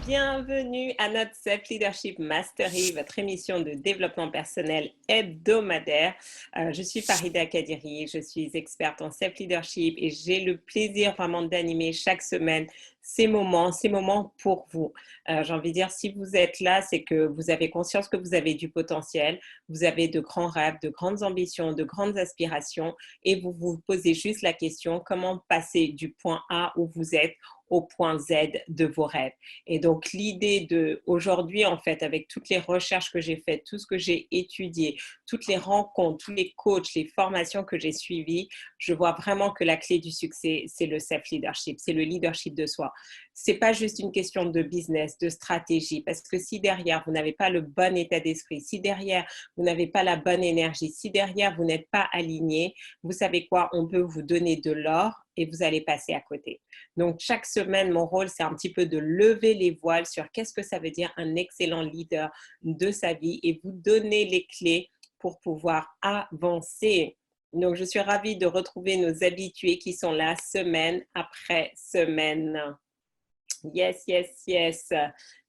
Bienvenue à notre Self Leadership Mastery, votre émission de développement personnel hebdomadaire. Je suis Farida Kadiri, je suis experte en Self Leadership et j'ai le plaisir vraiment d'animer chaque semaine ces moments pour vous. J'ai envie de dire, si vous êtes là, c'est que vous avez conscience que vous avez du potentiel, vous avez de grands rêves, de grandes ambitions, de grandes aspirations et vous vous posez juste la question, comment passer du point A où vous êtes au point Z de vos rêves. Et donc, l'idée de aujourd'hui, en fait, avec toutes les recherches que j'ai faites, tout ce que j'ai étudié, toutes les rencontres, tous les coachs, les formations que j'ai suivies, je vois vraiment que la clé du succès, c'est le self-leadership, c'est le leadership de soi. C'est pas juste une question de business, de stratégie, parce que si derrière, vous n'avez pas le bon état d'esprit, si derrière, vous n'avez pas la bonne énergie, si derrière, vous n'êtes pas aligné, vous savez quoi, on peut vous donner de l'or et vous allez passer à côté. Donc, chaque semaine, mon rôle, c'est un petit peu de lever les voiles sur qu'est-ce que ça veut dire un excellent leader de sa vie et vous donner les clés pour pouvoir avancer. Donc, je suis ravie de retrouver nos habitués qui sont là semaine après semaine. Yes, yes, yes.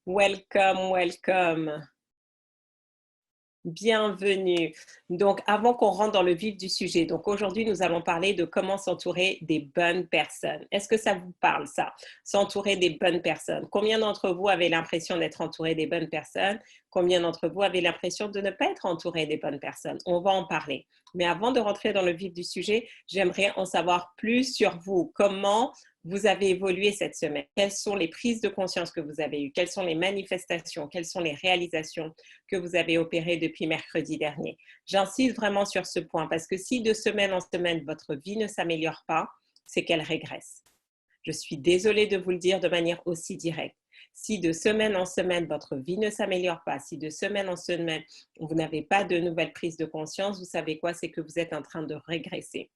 Welcome, welcome. Bienvenue. Donc, avant qu'on rentre dans le vif du sujet, donc aujourd'hui, nous allons parler de comment s'entourer des bonnes personnes. Est-ce que ça vous parle, ça? S'entourer des bonnes personnes. Combien d'entre vous avez l'impression d'être entouré des bonnes personnes? Combien d'entre vous avez l'impression de ne pas être entouré des bonnes personnes? On va en parler. Mais avant de rentrer dans le vif du sujet, j'aimerais en savoir plus sur vous. Comment vous avez évolué cette semaine? Quelles sont les prises de conscience que vous avez eues? Quelles sont les manifestations? Quelles sont les réalisations que vous avez opérées depuis mercredi dernier? J'insiste vraiment sur ce point parce que si de semaine en semaine, votre vie ne s'améliore pas, c'est qu'elle régresse. Je suis désolée de vous le dire de manière aussi directe. Si de semaine en semaine, votre vie ne s'améliore pas, si de semaine en semaine, vous n'avez pas de nouvelles prises de conscience, vous savez quoi? C'est que vous êtes en train de régresser.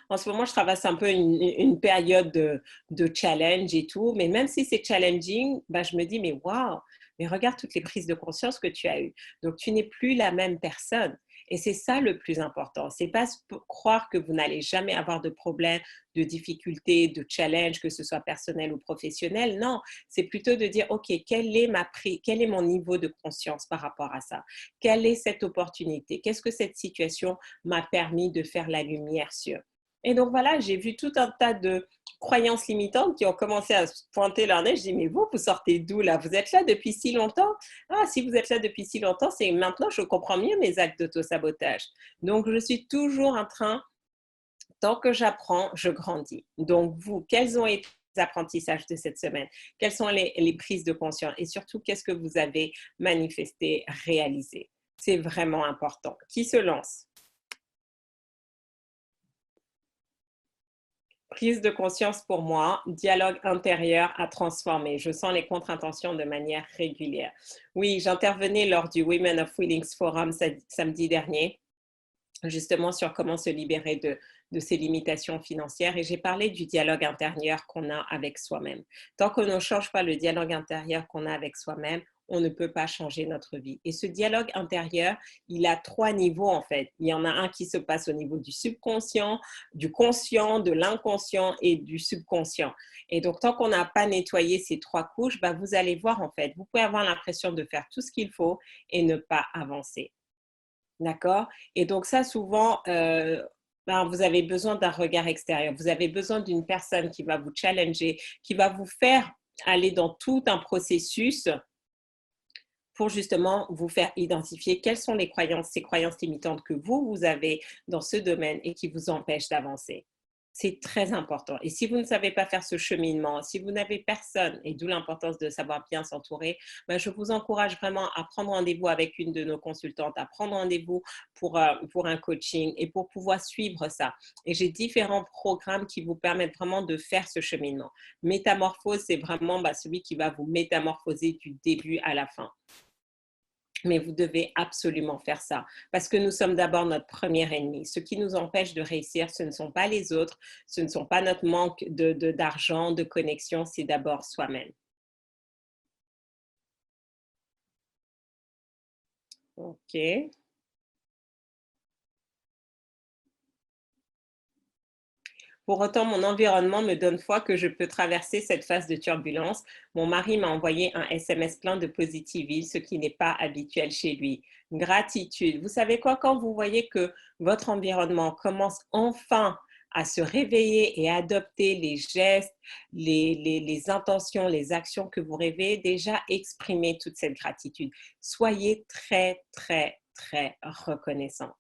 En ce moment, je traverse un peu une période de challenge et tout, mais même si c'est challenging, bah, je me dis, mais waouh, mais regarde toutes les prises de conscience que tu as eues. Donc, tu n'es plus la même personne. Et c'est ça le plus important. C'est pas croire que vous n'allez jamais avoir de problème, de difficultés, de challenge, que ce soit personnel ou professionnel. Non, c'est plutôt de dire, OK, quel est mon niveau de conscience par rapport à ça? Quelle est cette opportunité? Qu'est-ce que cette situation m'a permis de faire la lumière sur? Et donc voilà, j'ai vu tout un tas de croyances limitantes qui ont commencé à se pointer leur nez. Je dis, mais vous sortez d'où là? Vous êtes là depuis si longtemps? Ah, si vous êtes là depuis si longtemps, c'est maintenant je comprends mieux mes actes d'auto-sabotage. Donc, je suis toujours en train, tant que j'apprends, je grandis. Donc, vous, quels ont été les apprentissages de cette semaine? Quelles sont les prises de conscience? Et surtout, qu'est-ce que vous avez manifesté, réalisé? C'est vraiment important. Qui se lance? Prise de conscience pour moi, dialogue intérieur à transformer. Je sens les contre-intentions de manière régulière. Oui, j'intervenais lors du Women of Feelings Forum samedi dernier, justement sur comment se libérer de ces limitations financières. Et j'ai parlé du dialogue intérieur qu'on a avec soi-même. Tant qu'on ne change pas le dialogue intérieur qu'on a avec soi-même, on ne peut pas changer notre vie. Et ce dialogue intérieur, il a trois niveaux en fait. Il y en a un qui se passe au niveau du subconscient, du conscient, de l'inconscient et du subconscient. Et donc, tant qu'on n'a pas nettoyé ces trois couches, bah, vous allez voir en fait, vous pouvez avoir l'impression de faire tout ce qu'il faut et ne pas avancer. D'accord? Et donc ça, souvent, ben, vous avez besoin d'un regard extérieur. Vous avez besoin d'une personne qui va vous challenger, qui va vous faire aller dans tout un processus pour justement vous faire identifier quelles sont les croyances, ces croyances limitantes que vous avez dans ce domaine et qui vous empêchent d'avancer. C'est très important. Et si vous ne savez pas faire ce cheminement, si vous n'avez personne, et d'où l'importance de savoir bien s'entourer, ben je vous encourage vraiment à prendre rendez-vous avec une de nos consultantes, à prendre rendez-vous pour un coaching et pour pouvoir suivre ça. Et j'ai différents programmes qui vous permettent vraiment de faire ce cheminement. Métamorphose, c'est vraiment celui qui va vous métamorphoser du début à la fin. Mais vous devez absolument faire ça parce que nous sommes d'abord notre premier ennemi. Ce qui nous empêche de réussir, ce ne sont pas les autres, ce ne sont pas notre manque d'argent, de connexion, c'est d'abord soi-même. OK. Pour autant, mon environnement me donne foi que je peux traverser cette phase de turbulence. Mon mari m'a envoyé un SMS plein de positivisme, ce qui n'est pas habituel chez lui. Gratitude. Vous savez quoi, quand vous voyez que votre environnement commence enfin à se réveiller et à adopter les gestes, les intentions, les actions que vous rêvez, déjà exprimez toute cette gratitude. Soyez très, très, très reconnaissant.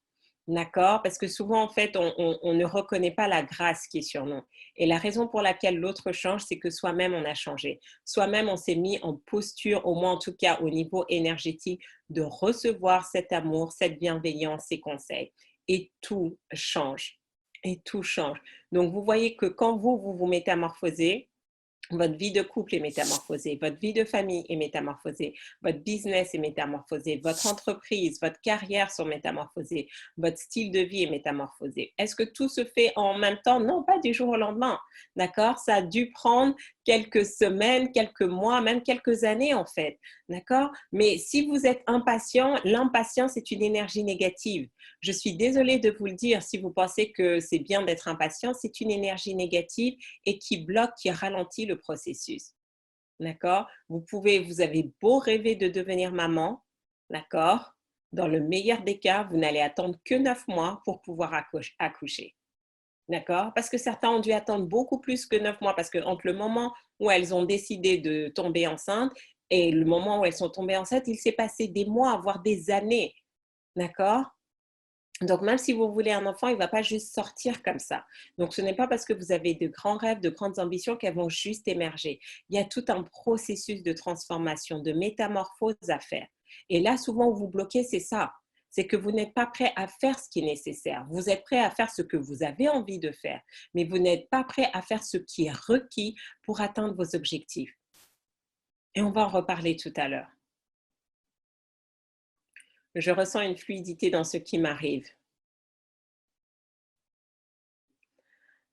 D'accord? Parce que souvent, en fait, on ne reconnaît pas la grâce qui est sur nous. Et la raison pour laquelle l'autre change, c'est que soi-même, on a changé. Soi-même, on s'est mis en posture, au moins en tout cas au niveau énergétique, de recevoir cet amour, cette bienveillance, ces conseils. Et tout change. Et tout change. Donc, vous voyez que quand vous vous métamorphosez, votre vie de couple est métamorphosée, votre vie de famille est métamorphosée, votre business est métamorphosé, votre entreprise, votre carrière sont métamorphosées, votre style de vie est métamorphosé. Est-ce que tout se fait en même temps? Non, pas du jour au lendemain. D'accord? Ça a dû prendre quelques semaines, quelques mois, même quelques années en fait. D'accord? Mais si vous êtes impatient, l'impatience est une énergie négative. Je suis désolée de vous le dire, si vous pensez que c'est bien d'être impatient, c'est une énergie négative et qui bloque, qui ralentit le processus. D'accord? Vous avez beau rêver de devenir maman, d'accord? Dans le meilleur des cas, vous n'allez attendre que 9 mois pour pouvoir accoucher. D'accord? Parce que certains ont dû attendre beaucoup plus que 9 mois parce que entre le moment où elles ont décidé de tomber enceinte et le moment où elles sont tombées enceintes, il s'est passé des mois, voire des années. D'accord? Donc, même si vous voulez un enfant, il ne va pas juste sortir comme ça. Donc, ce n'est pas parce que vous avez de grands rêves, de grandes ambitions qu'elles vont juste émerger. Il y a tout un processus de transformation, de métamorphose à faire. Et là, souvent, où vous bloquez, c'est ça. C'est que vous n'êtes pas prêt à faire ce qui est nécessaire. Vous êtes prêt à faire ce que vous avez envie de faire, mais vous n'êtes pas prêt à faire ce qui est requis pour atteindre vos objectifs. Et on va en reparler tout à l'heure. Je ressens une fluidité dans ce qui m'arrive.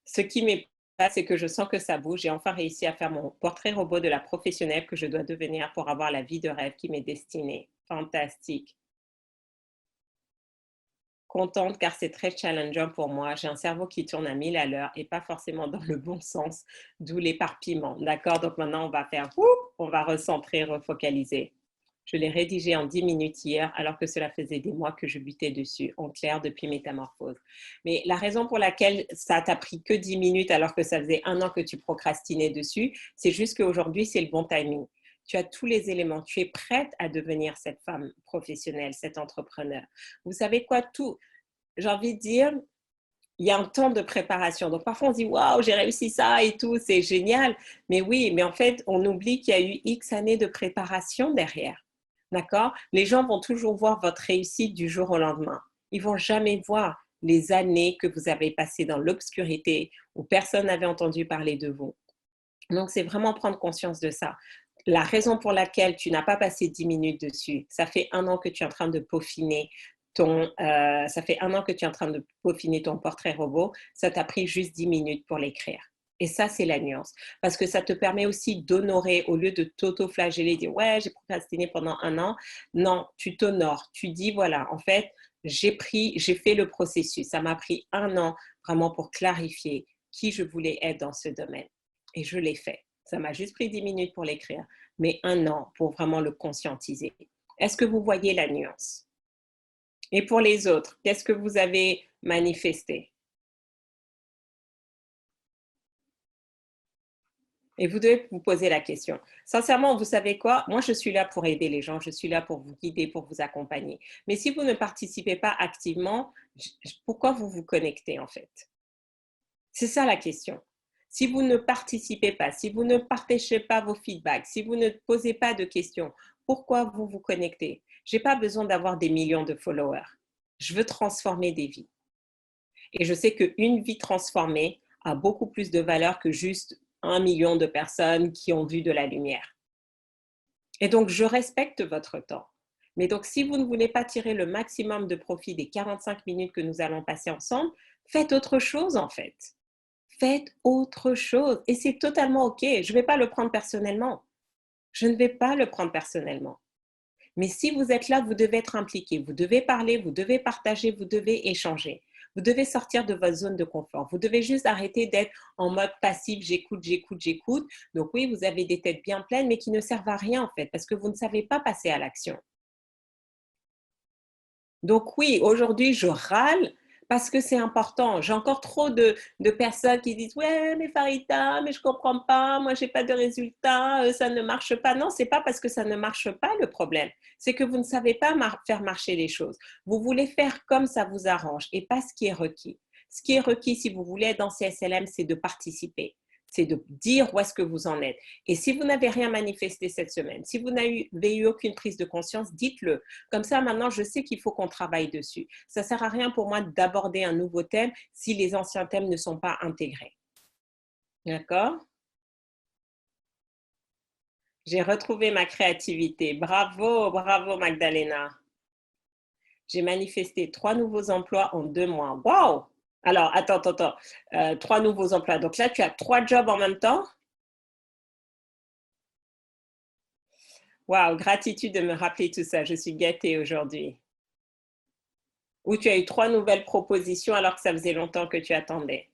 Ce qui m'est pas, c'est que je sens que ça bouge. J'ai enfin réussi à faire mon portrait robot de la professionnelle que je dois devenir pour avoir la vie de rêve qui m'est destinée. Fantastique. Contente car c'est très challengeant pour moi. J'ai un cerveau qui tourne à 1000 à l'heure et pas forcément dans le bon sens, d'où l'éparpillement. D'accord? Donc maintenant, on va faire, on va recentrer, refocaliser. Je l'ai rédigé en 10 minutes hier, alors que cela faisait des mois que je butais dessus, en clair, depuis Métamorphose. Mais la raison pour laquelle ça t'a pris que 10 minutes, alors que ça faisait un an que tu procrastinais dessus, c'est juste qu'aujourd'hui, c'est le bon timing. Tu as tous les éléments. Tu es prête à devenir cette femme professionnelle, cet entrepreneur. Vous savez quoi, tout, j'ai envie de dire, il y a un temps de préparation. Donc parfois on se dit waouh, j'ai réussi ça et tout, c'est génial. Mais oui, mais en fait, on oublie qu'il y a eu X années de préparation derrière. D'accord? Les gens vont toujours voir votre réussite du jour au lendemain. Ils vont jamais voir les années que vous avez passées dans l'obscurité où personne n'avait entendu parler de vous. Donc, c'est vraiment prendre conscience de ça. La raison pour laquelle tu n'as pas passé 10 minutes dessus, ça fait un an que tu es en train de peaufiner ça fait un an que tu es en train de peaufiner ton portrait robot, ça t'a pris juste 10 minutes pour l'écrire. Et ça, c'est la nuance. Parce que ça te permet aussi d'honorer, au lieu de t'auto-flageller, dire ouais, j'ai procrastiné pendant un an. Non, tu t'honores. Tu dis voilà, en fait, j'ai fait le processus. Ça m'a pris un an vraiment pour clarifier qui je voulais être dans ce domaine. Et je l'ai fait. Ça m'a juste pris 10 minutes pour l'écrire, mais un an pour vraiment le conscientiser. Est-ce que vous voyez la nuance? Et pour les autres, qu'est-ce que vous avez manifesté? Et vous devez vous poser la question. Sincèrement, vous savez quoi? Moi, je suis là pour aider les gens, je suis là pour vous guider, pour vous accompagner. Mais si vous ne participez pas activement, pourquoi vous vous connectez en fait? C'est ça la question. Si vous ne participez pas, si vous ne partagez pas vos feedbacks, si vous ne posez pas de questions, pourquoi vous vous connectez? Je n'ai pas besoin d'avoir des millions de followers. Je veux transformer des vies. Et je sais qu'une vie transformée a beaucoup plus de valeur que juste 1 million de personnes qui ont vu de la lumière. Et donc, je respecte votre temps. Mais donc, si vous ne voulez pas tirer le maximum de profit des 45 minutes que nous allons passer ensemble, faites autre chose en fait. Faites autre chose. Et c'est totalement OK. Je ne vais pas le prendre personnellement. Je ne vais pas le prendre personnellement. Mais si vous êtes là, vous devez être impliqué. Vous devez parler, vous devez partager, vous devez échanger. Vous devez sortir de votre zone de confort. Vous devez juste arrêter d'être en mode passif, j'écoute, j'écoute, j'écoute. Donc oui, vous avez des têtes bien pleines, mais qui ne servent à rien en fait, parce que vous ne savez pas passer à l'action. Donc oui, aujourd'hui, je râle parce que c'est important. J'ai encore trop de personnes qui disent: «Ouais, mais Farida, mais je comprends pas, moi j'ai pas de résultats, ça ne marche pas». Non, c'est pas parce que ça ne marche pas le problème, c'est que vous ne savez pas faire marcher les choses. Vous voulez faire comme ça vous arrange et pas ce qui est requis. Ce qui est requis, si vous voulez être dans CSLM, c'est de participer, c'est de dire où est-ce que vous en êtes. Et si vous n'avez rien manifesté cette semaine, si vous n'avez eu aucune prise de conscience, dites-le. Comme ça, maintenant, je sais qu'il faut qu'on travaille dessus. Ça ne sert à rien pour moi d'aborder un nouveau thème si les anciens thèmes ne sont pas intégrés. D'accord? J'ai retrouvé ma créativité. Bravo, bravo Magdalena. J'ai manifesté 3 nouveaux emplois en 2 mois. Waouh! Alors, attends. 3 nouveaux emplois. Donc là, tu as 3 jobs en même temps? Waouh, gratitude de me rappeler tout ça. Je suis gâtée aujourd'hui. Ou tu as eu 3 nouvelles propositions alors que ça faisait longtemps que tu attendais.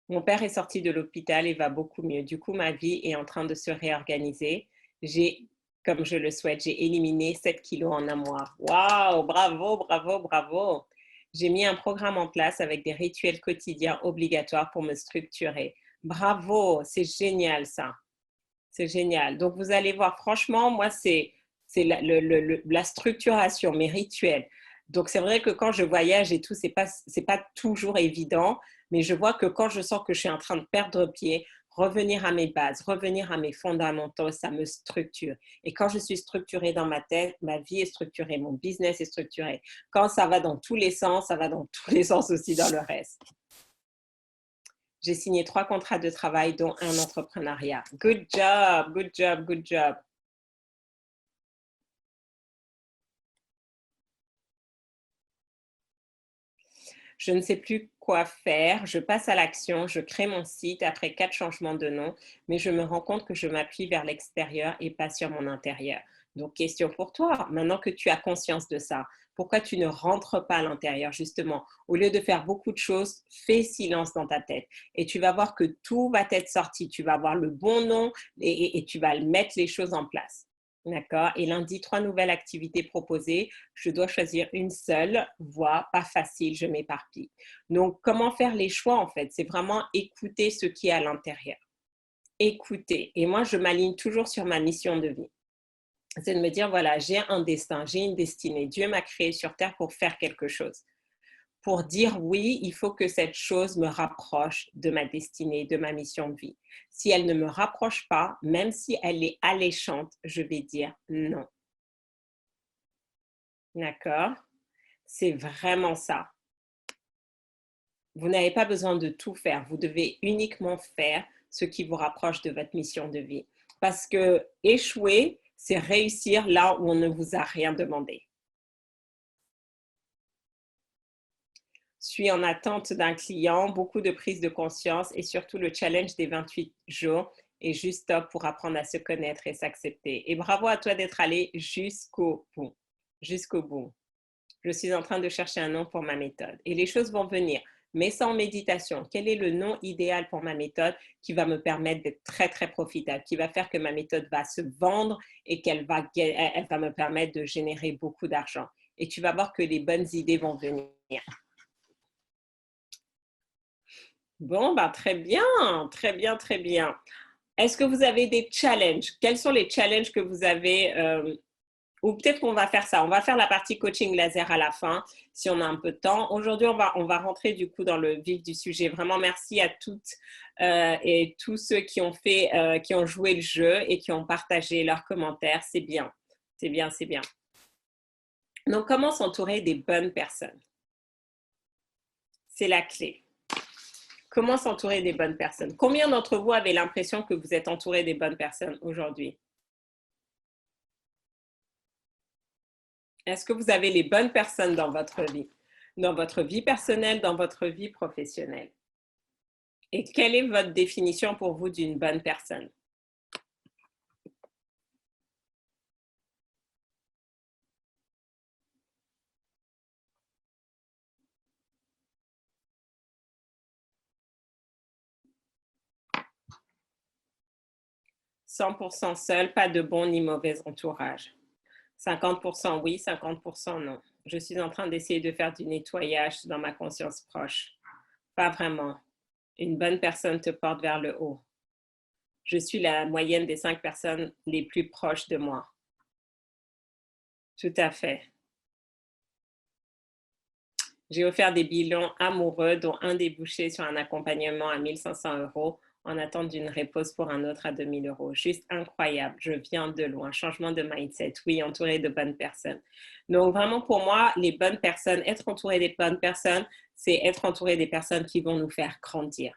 Mon père est sorti de l'hôpital et va beaucoup mieux. Du coup, ma vie est en train de se réorganiser. J'ai, comme je le souhaite, j'ai éliminé 7 kilos en un mois. Waouh, bravo, bravo, bravo. J'ai mis un programme en place avec des rituels quotidiens obligatoires pour me structurer. Bravo, c'est génial ça. C'est génial. Donc, vous allez voir, franchement, moi, c'est la structuration, mes rituels. Donc, c'est vrai que quand je voyage et tout, c'est pas toujours évident, mais je vois que quand je sens que je suis en train de perdre pied, revenir à mes bases, revenir à mes fondamentaux, ça me structure. Et quand je suis structurée dans ma tête, ma vie est structurée, mon business est structuré. Quand ça va dans tous les sens, ça va dans tous les sens aussi dans le reste. J'ai signé 3 contrats de travail, dont un entrepreneuriat. Good job, good job, good job. Je ne sais plus quoi faire. Je passe à l'action. Je crée mon site après 4 changements de nom, mais je me rends compte que je m'appuie vers l'extérieur et pas sur mon intérieur. Donc, question pour toi. Maintenant que tu as conscience de ça, pourquoi tu ne rentres pas à l'intérieur, justement? Au lieu de faire beaucoup de choses, fais silence dans ta tête et tu vas voir que tout va être sorti. Tu vas avoir le bon nom et tu vas mettre les choses en place. D'accord? Et lundi, 3 nouvelles activités proposées. Je dois choisir une seule voie, pas facile, je m'éparpille. Donc, comment faire les choix en fait? C'est vraiment écouter ce qui est à l'intérieur. Écouter. Et moi, je m'aligne toujours sur ma mission de vie. C'est de me dire, voilà, j'ai un destin, j'ai une destinée. Dieu m'a créé sur Terre pour faire quelque chose. Pour dire oui, il faut que cette chose me rapproche de ma destinée, de ma mission de vie. Si elle ne me rapproche pas, même si elle est alléchante, je vais dire non. D'accord? C'est vraiment ça. Vous n'avez pas besoin de tout faire. Vous devez uniquement faire ce qui vous rapproche de votre mission de vie. Parce que échouer, c'est réussir là où on ne vous a rien demandé. Suis en attente d'un client, beaucoup de prise de conscience et surtout le challenge des 28 jours est juste top pour apprendre à se connaître et s'accepter. Et bravo à toi d'être allé jusqu'au bout. Jusqu'au bout. Je suis en train de chercher un nom pour ma méthode et les choses vont venir. Mais sans méditation, quel est le nom idéal pour ma méthode qui va me permettre d'être très, très profitable, qui va faire que ma méthode va se vendre et elle va me permettre de générer beaucoup d'argent. Et tu vas voir que les bonnes idées vont venir. Bon, bah, très bien, très bien, très bien. Est-ce que vous avez des challenges? Quels sont les challenges que vous avez ou peut-être qu'on va faire ça. On va faire la partie coaching laser à la fin, si on a un peu de temps. Aujourd'hui, on va rentrer du coup dans le vif du sujet. Vraiment, merci à toutes et tous ceux qui ont fait, qui ont joué le jeu et qui ont partagé leurs commentaires. C'est bien, c'est bien, c'est bien. Donc, comment s'entourer des bonnes personnes? C'est la clé. Comment s'entourer des bonnes personnes? Combien d'entre vous avez l'impression que vous êtes entouré des bonnes personnes aujourd'hui? Est-ce que vous avez les bonnes personnes dans votre vie? Dans votre vie personnelle, dans votre vie professionnelle? Et quelle est votre définition pour vous d'une bonne personne? 100% seul, pas de bon ni mauvais entourage. 50% oui, 50% non. Je suis en train d'essayer de faire du nettoyage dans ma conscience proche. Pas vraiment. Une bonne personne te porte vers le haut. Je suis la moyenne des 5 personnes les plus proches de moi. Tout à fait. J'ai offert des bilans amoureux, dont un débouché sur un accompagnement à 1 500 € en attente d'une réponse pour un autre à 2 000 €. Juste incroyable. Je viens de loin. Changement de mindset. Oui, entouré de bonnes personnes. Donc, vraiment, pour moi, les bonnes personnes, être entouré des bonnes personnes, c'est être entouré des personnes qui vont nous faire grandir.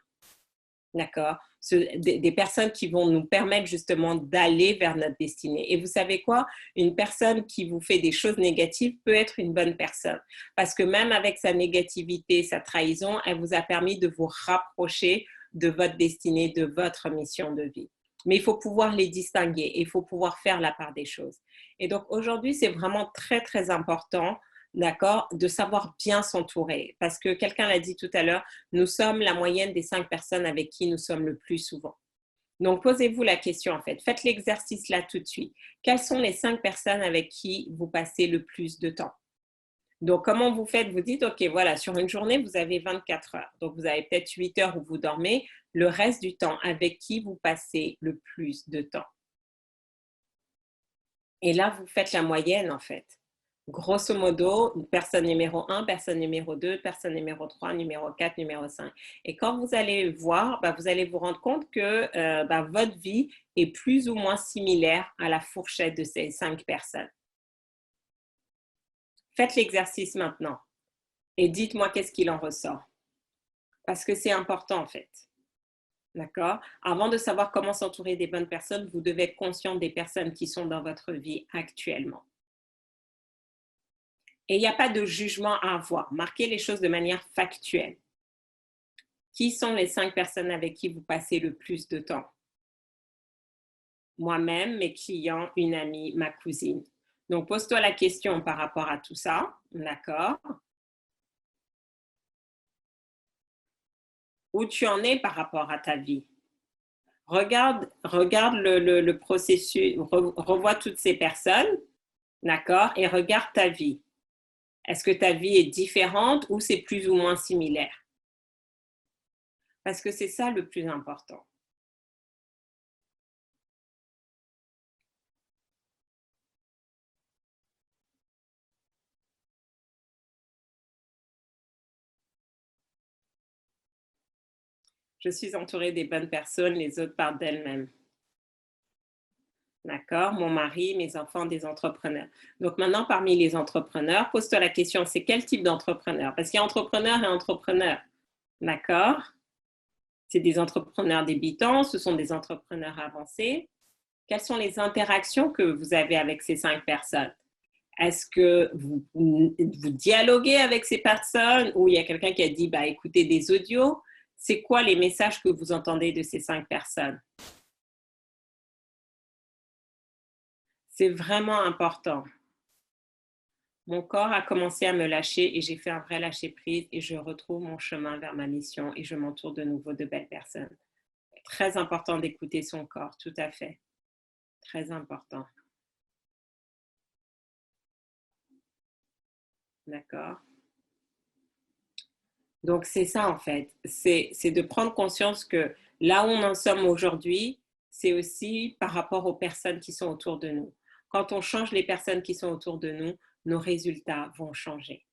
D'accord? Des personnes qui vont nous permettre justement d'aller vers notre destinée. Et vous savez quoi? Une personne qui vous fait des choses négatives peut être une bonne personne. Parce que même avec sa négativité, sa trahison, elle vous a permis de vous rapprocher de votre destinée, de votre mission de vie. Mais il faut pouvoir les distinguer, il faut pouvoir faire la part des choses. Et donc aujourd'hui, c'est vraiment très, très important, d'accord, de savoir bien s'entourer. Parce que quelqu'un l'a dit tout à l'heure, nous sommes la moyenne des 5 personnes avec qui nous sommes le plus souvent. Donc, posez-vous la question, en fait. Faites l'exercice là tout de suite. Quelles sont les 5 personnes avec qui vous passez le plus de temps? Donc, comment vous faites? Vous dites, OK, voilà, sur une journée, vous avez 24 heures. Donc, vous avez peut-être 8 heures où vous dormez. Le reste du temps, avec qui vous passez le plus de temps? Et là, vous faites la moyenne, en fait. Grosso modo, personne numéro 1, personne numéro 2, personne numéro 3, numéro 4, numéro 5. Et quand vous allez voir, vous allez vous rendre compte que votre vie est plus ou moins similaire à la fourchette de ces 5 personnes. Faites l'exercice maintenant et dites-moi qu'est-ce qu'il en ressort. Parce que c'est important en fait. D'accord? Avant de savoir comment s'entourer des bonnes personnes, vous devez être conscient des personnes qui sont dans votre vie actuellement. Et il n'y a pas de jugement à avoir. Marquez les choses de manière factuelle. Qui sont les 5 personnes avec qui vous passez le plus de temps? Moi-même, mes clients, une amie, ma cousine. Donc, pose-toi la question par rapport à tout ça. D'accord? Où tu en es par rapport à ta vie? Regarde le processus, revois toutes ces personnes, d'accord? Et regarde ta vie. Est-ce que ta vie est différente ou c'est plus ou moins similaire? Parce que c'est ça le plus important. Je suis entourée des bonnes personnes, les autres partent d'elles-mêmes. D'accord? Mon mari, mes enfants, des entrepreneurs. Donc maintenant, parmi les entrepreneurs, pose-toi la question, c'est quel type d'entrepreneur? Parce qu'il y a entrepreneur et entrepreneur. D'accord? C'est des entrepreneurs débutants, ce sont des entrepreneurs avancés. Quelles sont les interactions que vous avez avec ces 5 personnes? Est-ce que vous dialoguez avec ces personnes ou il y a quelqu'un qui a dit, écoutez des audios? C'est quoi les messages que vous entendez de ces 5 personnes? C'est vraiment important. Mon corps a commencé à me lâcher et j'ai fait un vrai lâcher-prise et je retrouve mon chemin vers ma mission et je m'entoure de nouveau de belles personnes. Très important d'écouter son corps, tout à fait. Très important. D'accord? Donc, c'est ça en fait. C'est de prendre conscience que là où on en sommes aujourd'hui, c'est aussi par rapport aux personnes qui sont autour de nous. Quand on change les personnes qui sont autour de nous, nos résultats vont changer.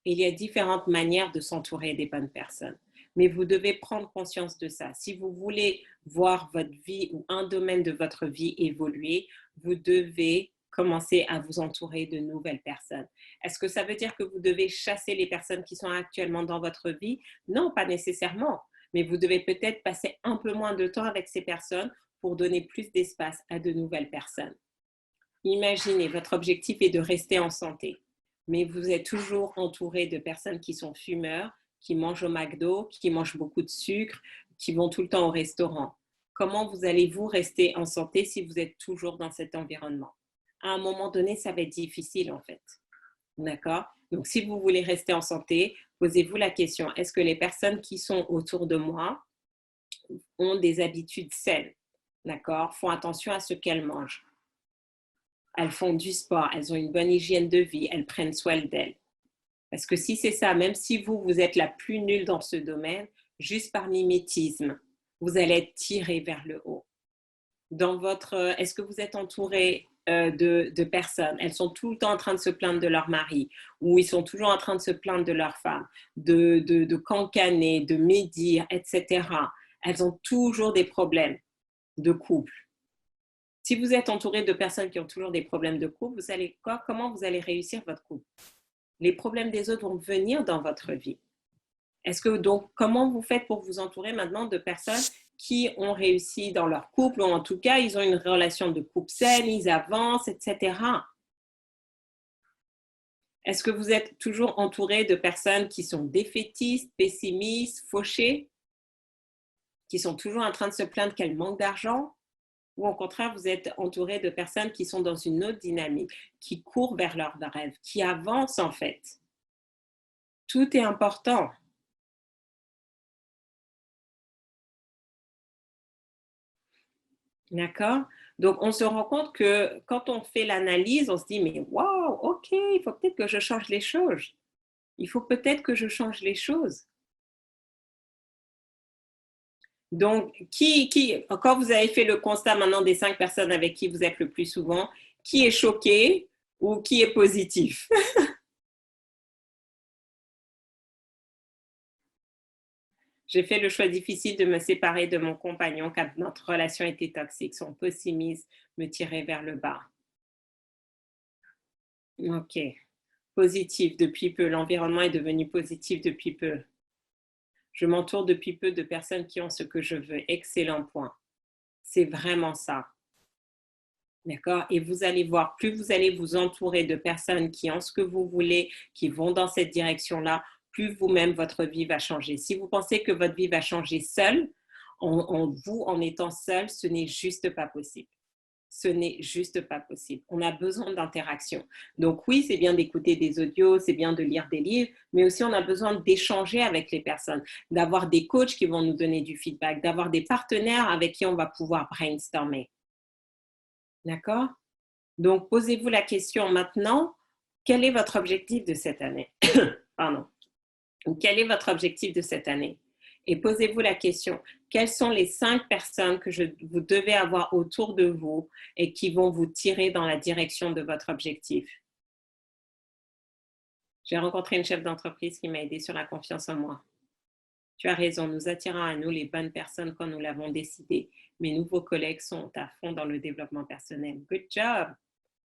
Et il y a différentes manières de s'entourer des bonnes personnes. Mais vous devez prendre conscience de ça. Si vous voulez voir votre vie ou un domaine de votre vie évoluer, vous devez commencer à vous entourer de nouvelles personnes. Est-ce que ça veut dire que vous devez chasser les personnes qui sont actuellement dans votre vie? Non, pas nécessairement. Mais vous devez peut-être passer un peu moins de temps avec ces personnes pour donner plus d'espace à de nouvelles personnes. Imaginez, votre objectif est de rester en santé, mais vous êtes toujours entouré de personnes qui sont fumeurs, qui mangent au McDo, qui mangent beaucoup de sucre, qui vont tout le temps au restaurant. Comment vous allez-vous rester en santé si vous êtes toujours dans cet environnement? À un moment donné, ça va être difficile en fait. D'accord? Donc, si vous voulez rester en santé, posez-vous la question, est-ce que les personnes qui sont autour de moi ont des habitudes saines? d'accord, font attention à ce qu'elles mangent. Elles font du sport, elles ont une bonne hygiène de vie, elles prennent soin d'elles. Parce que si c'est ça, même si vous êtes la plus nulle dans ce domaine, juste par mimétisme, vous allez être tiré vers le haut. Est-ce que vous êtes entouré de personnes? Elles sont tout le temps en train de se plaindre de leur mari, ou ils sont toujours en train de se plaindre de leur femme, de cancaner, de médire, etc. Elles ont toujours des problèmes de couple. Si vous êtes entouré de personnes qui ont toujours des problèmes de couple, comment vous allez réussir votre couple? Les problèmes des autres vont venir dans votre vie. Comment vous faites pour vous entourer maintenant de personnes qui ont réussi dans leur couple, ou en tout cas, ils ont une relation de couple saine, ils avancent, etc. Est-ce que vous êtes toujours entouré de personnes qui sont défaitistes, pessimistes, fauchées, qui sont toujours en train de se plaindre qu'elles manquent d'argent? Ou au contraire, vous êtes entouré de personnes qui sont dans une autre dynamique, qui courent vers leurs rêves, qui avancent en fait? Tout est important. D'accord? Donc, on se rend compte que quand on fait l'analyse, on se dit, mais waouh, ok, il faut peut-être que je change les choses. Il faut peut-être que je change les choses. Donc, quand vous avez fait le constat maintenant des 5 personnes avec qui vous êtes le plus souvent, qui est choqué ou qui est positif? J'ai fait le choix difficile de me séparer de mon compagnon car notre relation était toxique. Son pessimisme me tirait vers le bas. Ok. Positif depuis peu. L'environnement est devenu positif depuis peu. Je m'entoure depuis peu de personnes qui ont ce que je veux. Excellent point. C'est vraiment ça. D'accord? Et vous allez voir, plus vous allez vous entourer de personnes qui ont ce que vous voulez, qui vont dans cette direction-là, plus vous-même, votre vie va changer. Si vous pensez que votre vie va changer seule, en étant seul, ce n'est juste pas possible. Ce n'est juste pas possible. On a besoin d'interaction. Donc oui, c'est bien d'écouter des audios, c'est bien de lire des livres, mais aussi on a besoin d'échanger avec les personnes, d'avoir des coachs qui vont nous donner du feedback, d'avoir des partenaires avec qui on va pouvoir brainstormer. D'accord? Donc, posez-vous la question maintenant, quel est votre objectif de cette année? Pardon. Quel est votre objectif de cette année? Et posez-vous la question, quelles sont les 5 personnes que vous devez avoir autour de vous et qui vont vous tirer dans la direction de votre objectif? J'ai rencontré une chef d'entreprise qui m'a aidé sur la confiance en moi. Tu as raison, nous attirons à nous les bonnes personnes quand nous l'avons décidé. Mes nouveaux collègues sont à fond dans le développement personnel. Good job!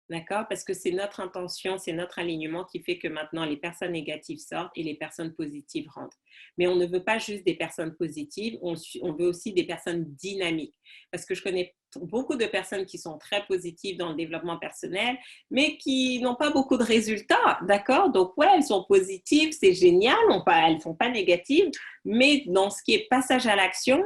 D'accord? Parce que c'est notre intention, c'est notre alignement qui fait que maintenant les personnes négatives sortent et les personnes positives rentrent. Mais on ne veut pas juste des personnes positives, on veut aussi des personnes dynamiques. Parce que je connais beaucoup de personnes qui sont très positives dans le développement personnel, mais qui n'ont pas beaucoup de résultats. D'accord? Donc, ouais, elles sont positives, c'est génial, elles ne sont pas négatives, mais dans ce qui est passage à l'action,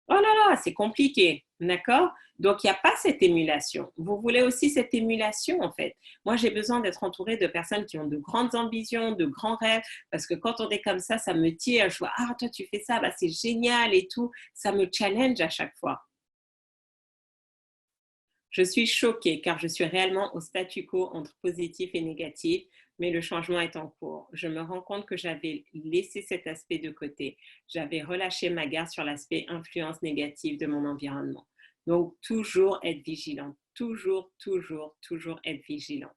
oh là là, c'est compliqué, d'accord? Donc, il n'y a pas cette émulation. Vous voulez aussi cette émulation, en fait. Moi, j'ai besoin d'être entourée de personnes qui ont de grandes ambitions, de grands rêves, parce que quand on est comme ça me tire. Je vois, ah, toi, tu fais ça, bah, c'est génial et tout. Ça me challenge à chaque fois. Je suis choquée car je suis réellement au statu quo entre positif et négatif, mais le changement est en cours. Je me rends compte que j'avais laissé cet aspect de côté. J'avais relâché ma garde sur l'aspect influence négative de mon environnement. Donc, toujours être vigilant. Toujours, toujours, toujours être vigilant.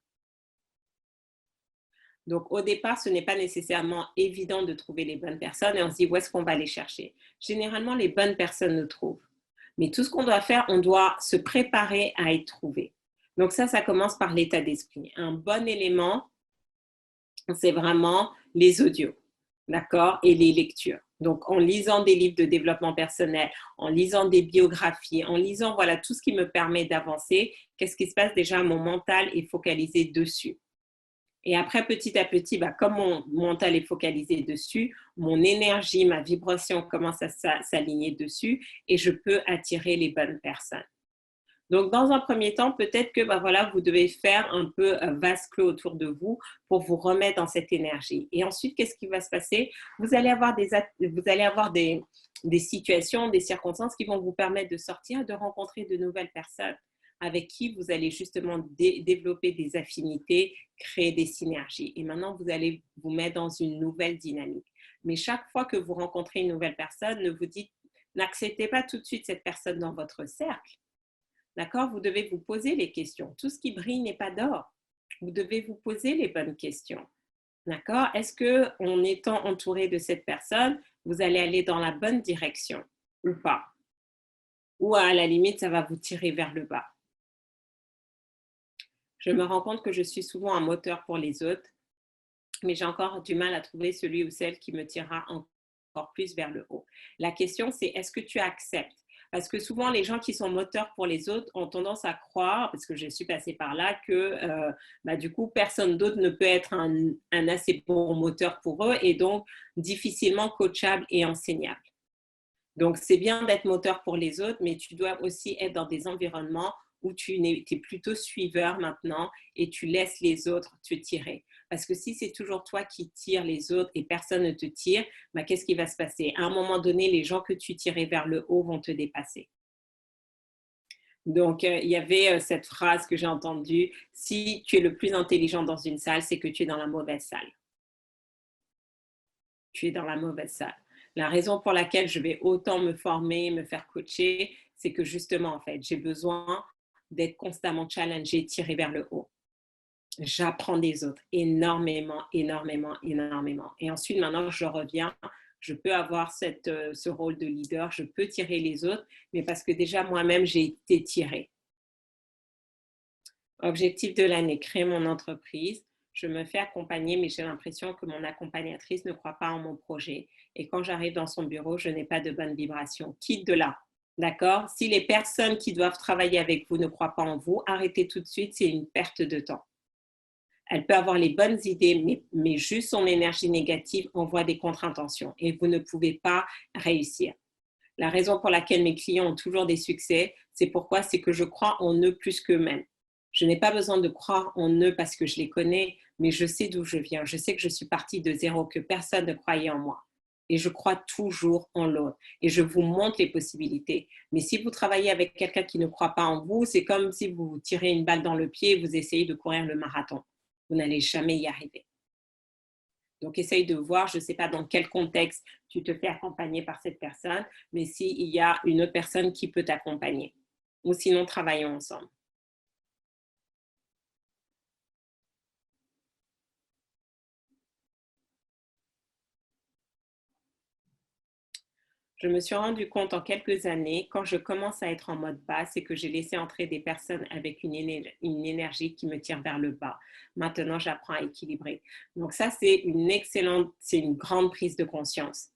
Donc, au départ, ce n'est pas nécessairement évident de trouver les bonnes personnes et on se dit où est-ce qu'on va les chercher. Généralement, les bonnes personnes nous trouvent. Mais tout ce qu'on doit faire, on doit se préparer à être trouvé. Donc ça commence par l'état d'esprit. Un bon élément, c'est vraiment les audios, d'accord, et les lectures. Donc, en lisant des livres de développement personnel, en lisant des biographies, en lisant, voilà, tout ce qui me permet d'avancer, qu'est-ce qui se passe déjà? Mon mental est focalisé dessus. Et après, petit à petit, comme mon mental est focalisé dessus, mon énergie, ma vibration commence à s'aligner dessus et je peux attirer les bonnes personnes. Donc, dans un premier temps, peut-être que voilà, vous devez faire un peu vase clos autour de vous pour vous remettre dans cette énergie. Et ensuite, qu'est-ce qui va se passer? Vous allez avoir des situations, des circonstances qui vont vous permettre de sortir, de rencontrer de nouvelles personnes avec qui vous allez justement développer des affinités, créer des synergies. Et maintenant, vous allez vous mettre dans une nouvelle dynamique. Mais chaque fois que vous rencontrez une nouvelle personne, n'acceptez pas tout de suite cette personne dans votre cercle. D'accord? Vous devez vous poser les questions. Tout ce qui brille n'est pas d'or. Vous devez vous poser les bonnes questions. D'accord? Est-ce qu'en étant entouré de cette personne, vous allez aller dans la bonne direction ou pas? Ou à la limite, ça va vous tirer vers le bas. Je me rends compte que je suis souvent un moteur pour les autres, mais j'ai encore du mal à trouver celui ou celle qui me tirera encore plus vers le haut. La question, c'est est-ce que tu acceptes? Parce que souvent, les gens qui sont moteurs pour les autres ont tendance à croire, parce que je suis passée par là, que du coup, personne d'autre ne peut être un assez bon moteur pour eux et donc difficilement coachable et enseignable. Donc, c'est bien d'être moteur pour les autres, mais tu dois aussi être dans des environnements où tu es plutôt suiveur maintenant et tu laisses les autres te tirer. Parce que si c'est toujours toi qui tires les autres et personne ne te tire, qu'est-ce qui va se passer? À un moment donné, les gens que tu tirais vers le haut vont te dépasser. Donc, il y avait cette phrase que j'ai entendue, si tu es le plus intelligent dans une salle, c'est que tu es dans la mauvaise salle. Tu es dans la mauvaise salle. La raison pour laquelle je vais autant me former, me faire coacher, c'est que justement, en fait, j'ai besoin d'être constamment challengée, tirée vers le haut. J'apprends des autres énormément, énormément, énormément. Et ensuite, maintenant, je reviens, je peux avoir ce rôle de leader, je peux tirer les autres, mais parce que déjà, moi-même, j'ai été tirée. Objectif de l'année, créer mon entreprise. Je me fais accompagner, mais j'ai l'impression que mon accompagnatrice ne croit pas en mon projet. Et quand j'arrive dans son bureau, je n'ai pas de bonne vibration. Quitte de là. D'accord? Si les personnes qui doivent travailler avec vous ne croient pas en vous, arrêtez tout de suite, c'est une perte de temps. Elle peut avoir les bonnes idées, mais juste son énergie négative envoie des contre-intentions et vous ne pouvez pas réussir. La raison pour laquelle mes clients ont toujours des succès, c'est que je crois en eux plus qu'eux-mêmes. Je n'ai pas besoin de croire en eux parce que je les connais, mais je sais d'où je viens. Je sais que je suis partie de zéro, que personne ne croyait en moi. Et je crois toujours en l'autre. Et je vous montre les possibilités. Mais si vous travaillez avec quelqu'un qui ne croit pas en vous, c'est comme si vous tirez une balle dans le pied et vous essayez de courir le marathon. Vous n'allez jamais y arriver. Donc, essaye de voir, je ne sais pas dans quel contexte tu te fais accompagner par cette personne, mais s'il y a une autre personne qui peut t'accompagner. Ou sinon, travaillons ensemble. Je me suis rendu compte en quelques années, quand je commence à être en mode bas, c'est que j'ai laissé entrer des personnes avec une énergie qui me tire vers le bas. Maintenant, j'apprends à équilibrer. Donc ça, c'est une grande prise de conscience.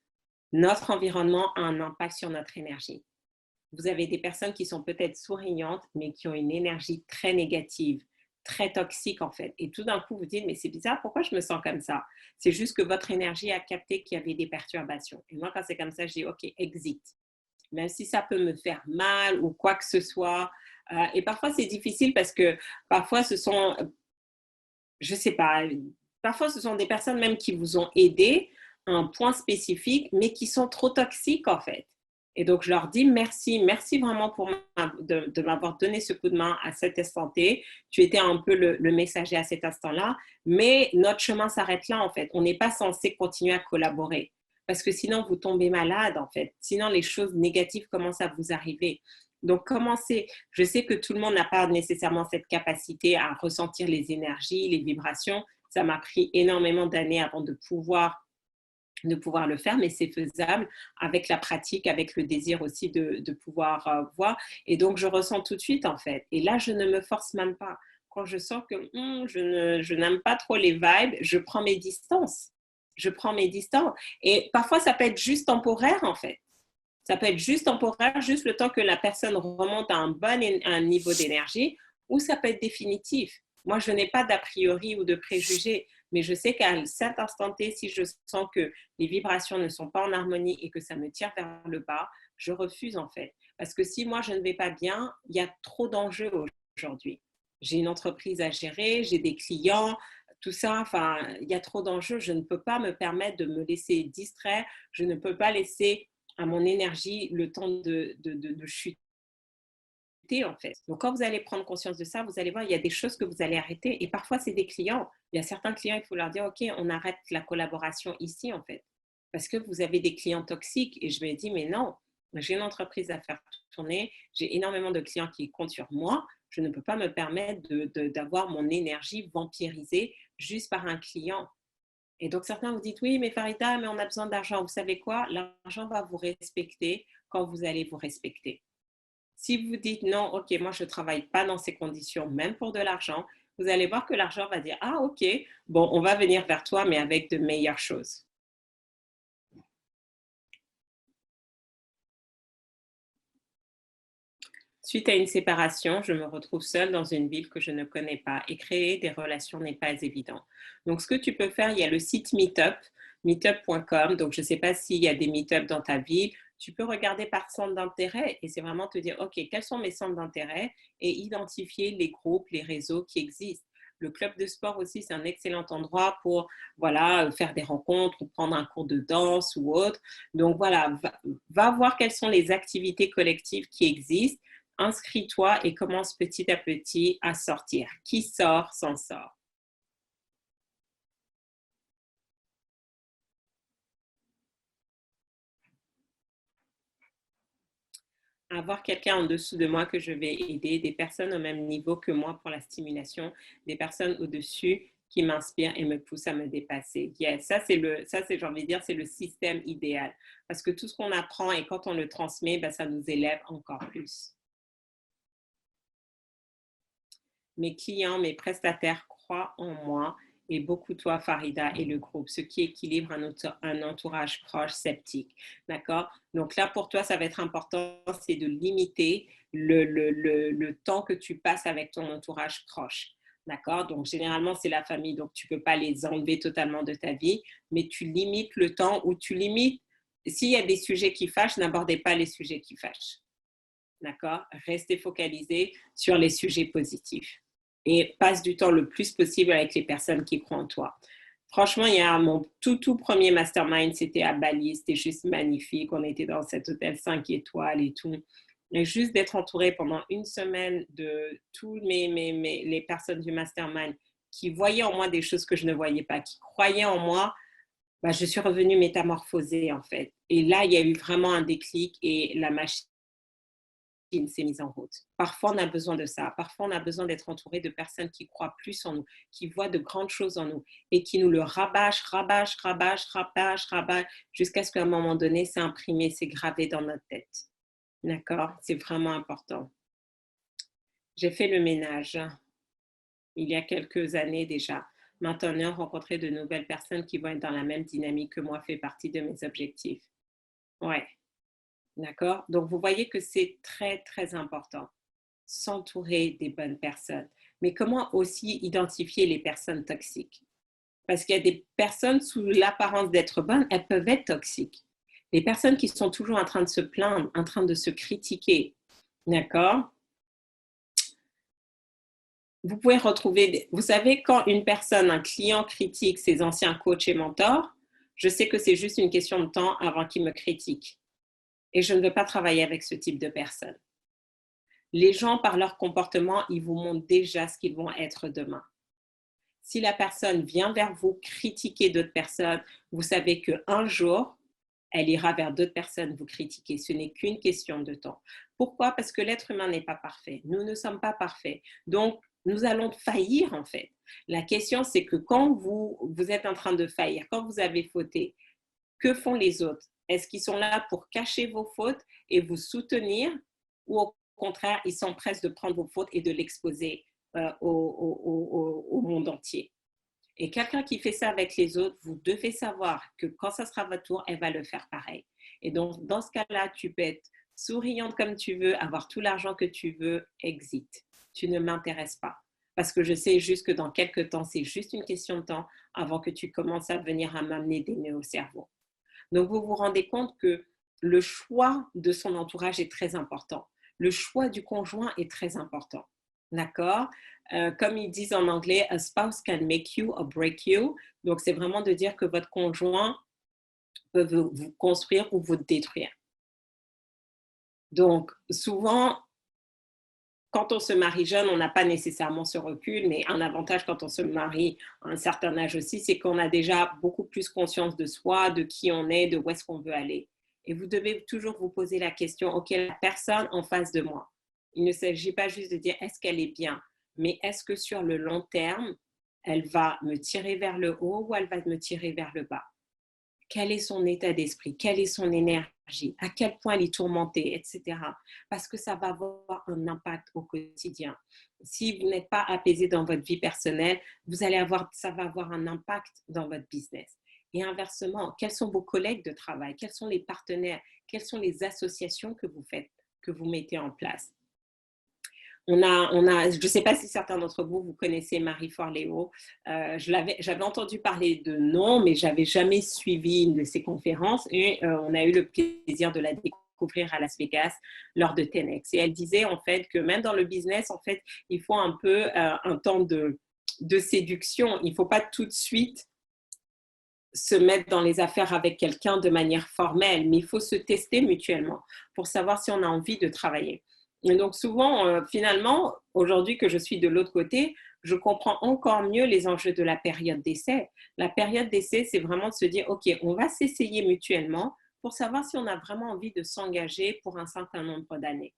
Notre environnement a un impact sur notre énergie. Vous avez des personnes qui sont peut-être souriantes, mais qui ont une énergie très négative, très toxique en fait. Et tout d'un coup, vous dites, mais c'est bizarre, pourquoi je me sens comme ça? C'est juste que votre énergie a capté qu'il y avait des perturbations. Et moi, quand c'est comme ça, je dis, OK, exit. Même si ça peut me faire mal ou quoi que ce soit. Et parfois, c'est difficile parce que parfois, je sais pas, parfois, ce sont des personnes même qui vous ont aidé à un point spécifique, mais qui sont trop toxiques en fait. Et donc, je leur dis merci, merci vraiment de m'avoir donné ce coup de main à cet instant T. Tu étais un peu le messager à cet instant-là, mais notre chemin s'arrête là en fait. On n'est pas censé continuer à collaborer parce que sinon, vous tombez malade en fait. Sinon, les choses négatives commencent à vous arriver. Donc, commencez. Je sais que tout le monde n'a pas nécessairement cette capacité à ressentir les énergies, les vibrations. Ça m'a pris énormément d'années avant de pouvoir le faire, mais c'est faisable avec la pratique, avec le désir aussi de pouvoir voir. Et donc, je ressens tout de suite, en fait. Et là, je ne me force même pas. Quand je sens que je n'aime pas trop les vibes, je prends mes distances. Je prends mes distances. Et parfois, ça peut être juste temporaire, en fait. Ça peut être juste temporaire, juste le temps que la personne remonte à un niveau d'énergie, ou ça peut être définitif. Moi, je n'ai pas d'a priori ou de préjugés, mais je sais qu'à cet instant T, si je sens que les vibrations ne sont pas en harmonie et que ça me tire vers le bas, je refuse en fait. Parce que si moi, je ne vais pas bien, il y a trop d'enjeux aujourd'hui. J'ai une entreprise à gérer, j'ai des clients, tout ça, enfin, il y a trop d'enjeux. Je ne peux pas me permettre de me laisser distraire. Je ne peux pas laisser à mon énergie le temps de chuter en fait. Donc, quand vous allez prendre conscience de ça, vous allez voir, il y a des choses que vous allez arrêter. Et parfois, c'est des clients. Il y a certains clients, il faut leur dire, OK, on arrête la collaboration ici, en fait. Parce que vous avez des clients toxiques. Et je me dis, mais non, j'ai une entreprise à faire tourner. J'ai énormément de clients qui comptent sur moi. Je ne peux pas me permettre d'avoir mon énergie vampirisée juste par un client. Et donc, certains vous disent, oui, mais Farida, mais on a besoin d'argent. Vous savez quoi? L'argent va vous respecter quand vous allez vous respecter. Si vous dites non, ok, moi je ne travaille pas dans ces conditions, même pour de l'argent, vous allez voir que l'argent va dire, ah ok, bon, on va venir vers toi, mais avec de meilleures choses. Suite à une séparation, je me retrouve seule dans une ville que je ne connais pas et créer des relations n'est pas évident. Donc, ce que tu peux faire, il y a le site Meetup, meetup.com. Donc, je ne sais pas s'il y a des Meetup dans ta ville. Tu peux regarder par centre d'intérêt et c'est vraiment te dire, OK, quels sont mes centres d'intérêt et identifier les groupes, les réseaux qui existent. Le club de sport aussi, c'est un excellent endroit pour voilà, faire des rencontres ou prendre un cours de danse ou autre. Donc voilà, va voir quelles sont les activités collectives qui existent, inscris-toi et commence petit à petit à sortir. Qui sort s'en sort. Avoir quelqu'un en dessous de moi que je vais aider, des personnes au même niveau que moi pour la stimulation, des personnes au-dessus qui m'inspirent et me poussent à me dépasser. Yes, ça c'est, j'ai envie de dire, c'est le système idéal. Parce que tout ce qu'on apprend et quand on le transmet, ben, ça nous élève encore plus. Mes clients, mes prestataires croient en moi et beaucoup toi, Farida, et le groupe, ce qui équilibre un entourage proche, sceptique. D'accord? Donc là, pour toi, ça va être important, c'est de limiter le temps que tu passes avec ton entourage proche. D'accord? Donc, généralement, c'est la famille, donc tu ne peux pas les enlever totalement de ta vie, mais tu limites le temps où tu limites. S'il y a des sujets qui fâchent, n'abordez pas les sujets qui fâchent. D'accord? Restez focalisé sur les sujets positifs et passe du temps le plus possible avec les personnes qui croient en toi. Franchement, il y a mon tout premier mastermind, c'était à Bali, c'était juste magnifique. On était dans cet hôtel 5 étoiles et tout. Et juste d'être entourée pendant une semaine de tous les personnes du mastermind qui voyaient en moi des choses que je ne voyais pas, qui croyaient en moi, bah, je suis revenue métamorphosée en fait. Et là, il y a eu vraiment un déclic et la machine s'est mise en route. Parfois, on a besoin de ça. Parfois, on a besoin d'être entouré de personnes qui croient plus en nous, qui voient de grandes choses en nous et qui nous le rabâchent, jusqu'à ce qu'à un moment donné, c'est imprimé, c'est gravé dans notre tête. D'accord? C'est vraiment important. J'ai fait le ménage il y a quelques années déjà. Maintenant, rencontrer de nouvelles personnes qui vont être dans la même dynamique que moi fait partie de mes objectifs. Ouais, d'accord? Donc, vous voyez que c'est très, très important. S'entourer des bonnes personnes. Mais comment aussi identifier les personnes toxiques? Parce qu'il y a des personnes sous l'apparence d'être bonnes, elles peuvent être toxiques. Les personnes qui sont toujours en train de se plaindre, en train de se critiquer, d'accord? Vous pouvez retrouver, vous savez, quand une personne, un client critique ses anciens coachs et mentors, je sais que c'est juste une question de temps avant qu'il me critique. Et je ne veux pas travailler avec ce type de personnes. Les gens, par leur comportement, ils vous montrent déjà ce qu'ils vont être demain. Si la personne vient vers vous critiquer d'autres personnes, vous savez qu'un jour, elle ira vers d'autres personnes vous critiquer. Ce n'est qu'une question de temps. Pourquoi? Parce que l'être humain n'est pas parfait. Nous ne sommes pas parfaits. Donc, nous allons faillir en fait. La question, c'est que quand vous êtes en train de faillir, quand vous avez fauté, que font les autres? Est-ce qu'ils sont là pour cacher vos fautes et vous soutenir ou au contraire, ils sont prêts de prendre vos fautes et de l'exposer au monde entier? Et quelqu'un qui fait ça avec les autres, vous devez savoir que quand ça sera votre tour, elle va le faire pareil. Et donc, dans ce cas-là, tu peux être souriante comme tu veux, avoir tout l'argent que tu veux, exit. Tu ne m'intéresses pas. Parce que je sais juste que dans quelques temps, c'est juste une question de temps avant que tu commences à venir à m'amener des nœuds au cerveau. Donc, vous vous rendez compte que le choix de son entourage est très important. Le choix du conjoint est très important. D'accord? Comme ils disent en anglais, a spouse can make you or break you. Donc, c'est vraiment de dire que votre conjoint peut vous construire ou vous détruire. Donc, souvent, quand on se marie jeune, on n'a pas nécessairement ce recul, mais un avantage quand on se marie à un certain âge aussi, c'est qu'on a déjà beaucoup plus conscience de soi, de qui on est, de où est-ce qu'on veut aller. Et vous devez toujours vous poser la question, OK, la personne en face de moi, il ne s'agit pas juste de dire est-ce qu'elle est bien, mais est-ce que sur le long terme, elle va me tirer vers le haut ou elle va me tirer vers le bas? Quel est son état d'esprit? Quelle est son énergie? À quel point elle est tourmentée, etc. Parce que ça va avoir un impact au quotidien. Si vous n'êtes pas apaisé dans votre vie personnelle, ça va avoir un impact dans votre business. Et inversement, quels sont vos collègues de travail? Quels sont les partenaires? Quelles sont les associations que vous faites, que vous mettez en place? Je ne sais pas si certains d'entre vous, vous connaissez Marie Forleo. J'avais entendu parler de nom, mais je n'avais jamais suivi une de ses conférences et on a eu le plaisir de la découvrir à Las Vegas lors de TEDx. Et elle disait en fait que même dans le business, en fait, il faut un peu un temps de séduction. Il ne faut pas tout de suite se mettre dans les affaires avec quelqu'un de manière formelle, mais il faut se tester mutuellement pour savoir si on a envie de travailler. Et donc souvent, finalement, aujourd'hui que je suis de l'autre côté, je comprends encore mieux les enjeux de la période d'essai. La période d'essai, c'est vraiment de se dire, OK, on va s'essayer mutuellement pour savoir si on a vraiment envie de s'engager pour un certain nombre d'années.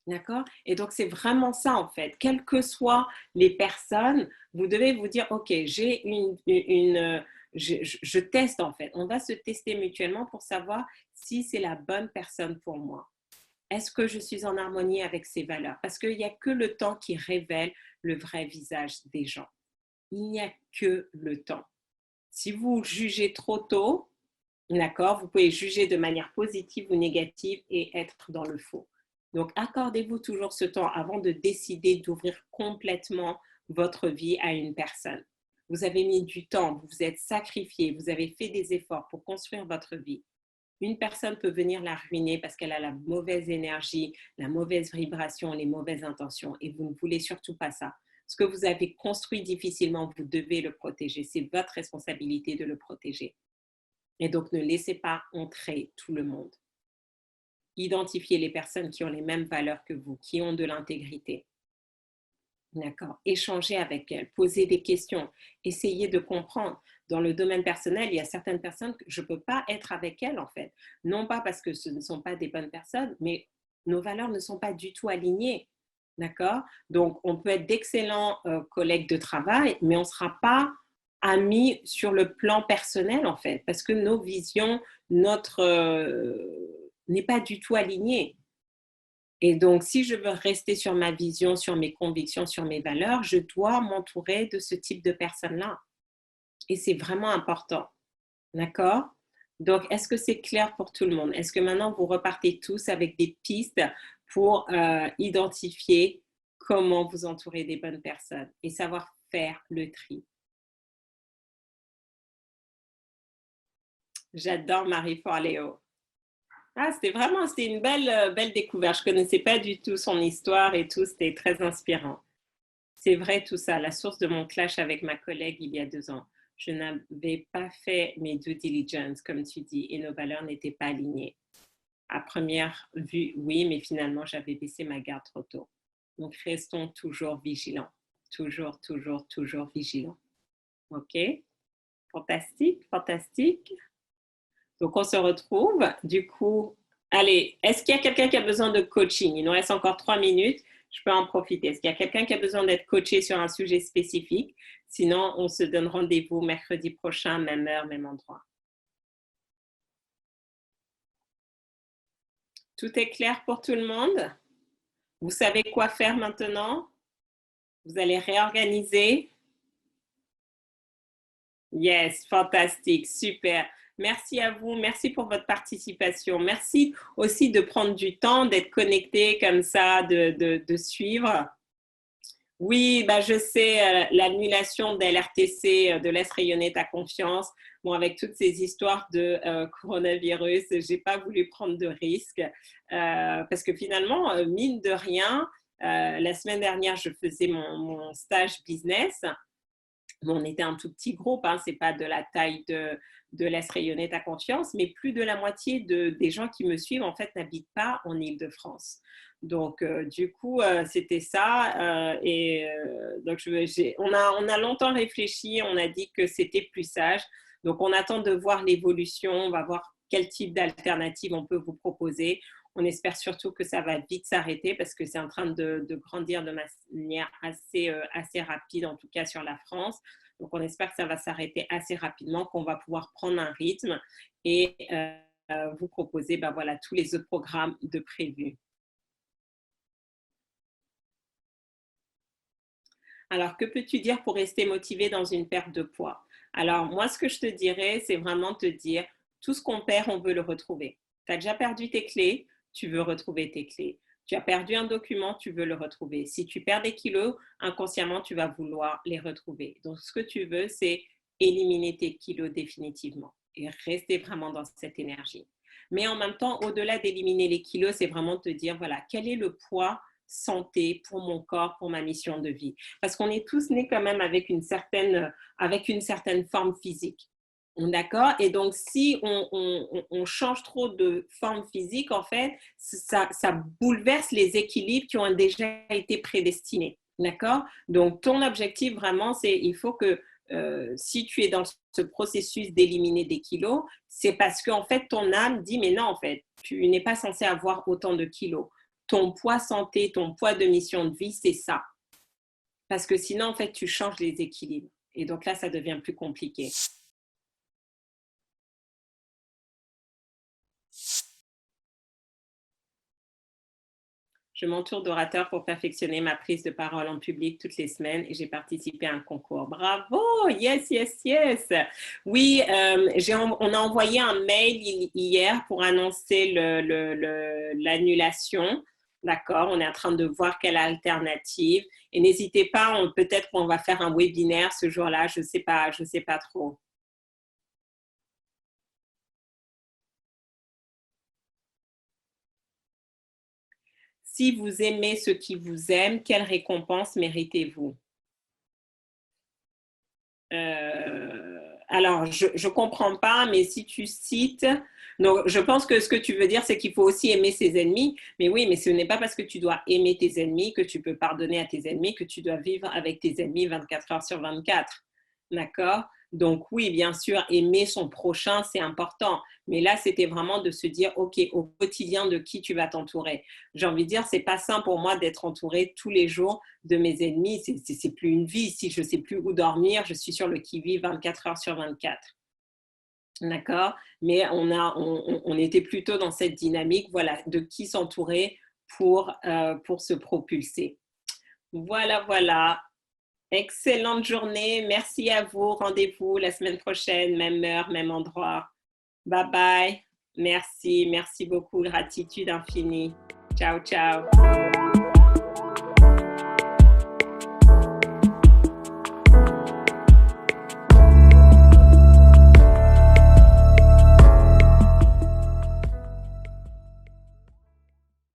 D'accord? Et donc, c'est vraiment ça, en fait. Quelles que soient les personnes, vous devez vous dire, OK, je teste, en fait. On va se tester mutuellement pour savoir si c'est la bonne personne pour moi. Est-ce que je suis en harmonie avec ces valeurs? Parce qu'il n'y a que le temps qui révèle le vrai visage des gens. Il n'y a que le temps. Si vous jugez trop tôt, d'accord, vous pouvez juger de manière positive ou négative et être dans le faux. Donc, accordez-vous toujours ce temps avant de décider d'ouvrir complètement votre vie à une personne. Vous avez mis du temps, vous vous êtes sacrifié, vous avez fait des efforts pour construire votre vie. Une personne peut venir la ruiner parce qu'elle a la mauvaise énergie, la mauvaise vibration, les mauvaises intentions et vous ne voulez surtout pas ça. Ce que vous avez construit difficilement, vous devez le protéger. C'est votre responsabilité de le protéger. Et donc, ne laissez pas entrer tout le monde. Identifiez les personnes qui ont les mêmes valeurs que vous, qui ont de l'intégrité. D'accord. Échangez avec elles, posez des questions, essayez de comprendre. Dans le domaine personnel, il y a certaines personnes que je ne peux pas être avec elles, en fait. Non pas parce que ce ne sont pas des bonnes personnes, mais nos valeurs ne sont pas du tout alignées. D'accord? Donc, on peut être d'excellents collègues de travail, mais on ne sera pas amis sur le plan personnel, en fait, parce que nos visions, n'est pas du tout alignée. Et donc, si je veux rester sur ma vision, sur mes convictions, sur mes valeurs, je dois m'entourer de ce type de personnes-là. Et c'est vraiment important. D'accord? Donc, est-ce que c'est clair pour tout le monde? Est-ce que maintenant, vous repartez tous avec des pistes pour identifier comment vous entourer des bonnes personnes et savoir faire le tri? J'adore Marie Forleo. Ah, c'était une belle découverte. Je connaissais pas du tout son histoire et tout. C'était très inspirant. C'est vrai tout ça. La source de mon clash avec ma collègue il y a 2 ans. Je n'avais pas fait mes due diligence, comme tu dis, et nos valeurs n'étaient pas alignées. À première vue, oui, mais finalement, j'avais baissé ma garde trop tôt. Donc, restons toujours vigilants. Toujours, toujours, toujours vigilants. OK? Fantastique, fantastique. Donc, on se retrouve. Du coup, allez, est-ce qu'il y a quelqu'un qui a besoin de coaching? Il nous reste encore 3 minutes. Je peux en profiter. Est-ce qu'il y a quelqu'un qui a besoin d'être coaché sur un sujet spécifique? Sinon, on se donne rendez-vous mercredi prochain, même heure, même endroit. Tout est clair pour tout le monde? Vous savez quoi faire maintenant? Vous allez réorganiser? Yes, fantastique, super. Merci à vous, merci pour votre participation. Merci aussi de prendre du temps, d'être connecté comme ça, de suivre. Oui, bah je sais, l'annulation de l'RTC, de Laisse rayonner ta confiance. bon, avec toutes ces histoires de coronavirus, j'ai pas voulu prendre de risques parce que finalement, mine de rien, la semaine dernière, je faisais mon stage business. Bon, on était un tout petit groupe, hein, c'est pas de la taille de Laisse rayonner ta confiance, mais plus de la moitié des gens qui me suivent, en fait, n'habitent pas en Île-de-France. Donc, du coup, c'était ça. Donc, on a longtemps réfléchi, on a dit que c'était plus sage. Donc, on attend de voir l'évolution, on va voir quel type d'alternative on peut vous proposer. On espère surtout que ça va vite s'arrêter parce que c'est en train de grandir de manière assez rapide, en tout cas sur la France. Donc, on espère que ça va s'arrêter assez rapidement, qu'on va pouvoir prendre un rythme et vous proposer voilà, tous les autres programmes de prévus. Alors, que peux-tu dire pour rester motivé dans une perte de poids? Alors, moi, ce que je te dirais, c'est vraiment te dire, tout ce qu'on perd, on veut le retrouver. Tu as déjà perdu tes clés, tu veux retrouver tes clés. Tu as perdu un document, tu veux le retrouver. Si tu perds des kilos, inconsciemment, tu vas vouloir les retrouver. Donc, ce que tu veux, c'est éliminer tes kilos définitivement et rester vraiment dans cette énergie. Mais en même temps, au-delà d'éliminer les kilos, c'est vraiment te dire, voilà, quel est le poids santé pour mon corps, pour ma mission de vie. Parce qu'on est tous nés quand même avec une certaine forme physique. D'accord? Et donc, si on change trop de forme physique, en fait, ça bouleverse les équilibres qui ont déjà été prédestinés. D'accord? Donc, ton objectif vraiment, c'est il faut que si tu es dans ce processus d'éliminer des kilos, c'est parce qu'en fait, ton âme dit, mais non, en fait, tu n'es pas censé avoir autant de kilos. Ton poids santé, ton poids de mission de vie, c'est ça. Parce que sinon, en fait, tu changes les équilibres. Et donc là, ça devient plus compliqué. Je m'entoure d'orateurs pour perfectionner ma prise de parole en public toutes les semaines et j'ai participé à un concours. Bravo! Yes, yes, yes! Oui, on a envoyé un mail hier pour annoncer l'annulation. D'accord, on est en train de voir quelle alternative. Et n'hésitez pas, peut-être qu'on va faire un webinaire ce jour-là, je sais pas trop. Si vous aimez ceux qui vous aiment, quelle récompense méritez-vous? Alors, je ne comprends pas, mais si tu cites, donc je pense que ce que tu veux dire, c'est qu'il faut aussi aimer ses ennemis. Mais oui, mais ce n'est pas parce que tu dois aimer tes ennemis que tu peux pardonner à tes ennemis, que tu dois vivre avec tes ennemis 24 heures sur 24. D'accord? Donc oui, bien sûr, aimer son prochain, c'est important. Mais là, c'était vraiment de se dire, OK, au quotidien, de qui tu vas t'entourer. J'ai envie de dire, c'est pas sain pour moi d'être entourée tous les jours de mes ennemis. C'est plus une vie. Si je sais plus où dormir, je suis sur le qui-vive 24 heures sur 24. D'accord? Mais on était plutôt dans cette dynamique, voilà, de qui s'entourer pour se propulser. Voilà, voilà. Excellente journée. Merci à vous. Rendez-vous la semaine prochaine, même heure, même endroit. Bye bye. Merci beaucoup. Gratitude infinie. Ciao, ciao.